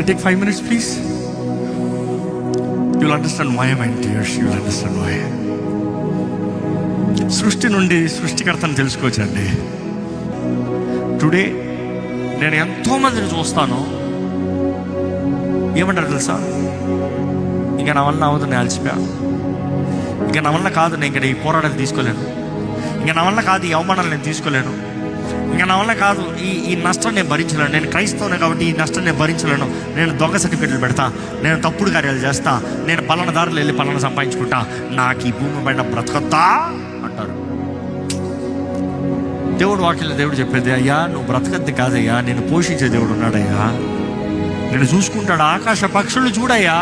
Can I take 5 minutes, please? You'll understand why I'm in tears. You'll understand why. సృష్టి నుండి సృష్టికర్తను తెలుసుకోవచ్చండి. Today నేను ఎంతోమందిని చూస్తాను, ఏమంటారు తెలుసా, ఇంకా నా వల్ల అవదు, నేను అలసిపోయా, ఇంకా నా వల్ల కాదు, నేను ఇక్కడ ఈ పోరాటాలు తీసుకోలేను, ఇంకా నా వల్ల కాదు, ఈ అవమానాలు నేను తీసుకోలేను, ఇంకా నా వల్ల కాదు, ఈ నష్టం నేను భరించలేను, నేను క్రైస్తవునే కాబట్టి ఈ నష్టం నేను భరించలేను, నేను దొంగ సర్టిఫికెట్లు పెడతా, నేను తప్పుడు కార్యాలు చేస్తా, నేను పలానా దారులు వెళ్ళి పలానా సంపాదించుకుంటా, నాకు ఈ భూమి పైన బ్రతకత్తా అంటారు. దేవుడు వాక్యంలో దేవుడు చెప్పేది, అయ్యా నువ్వు బ్రతకద్ది కాదయ్యా, నేను పోషించే దేవుడు ఉన్నాడయ్యా, నేను చూసుకుంటాడు, ఆకాశ పక్షులు చూడయ్యా,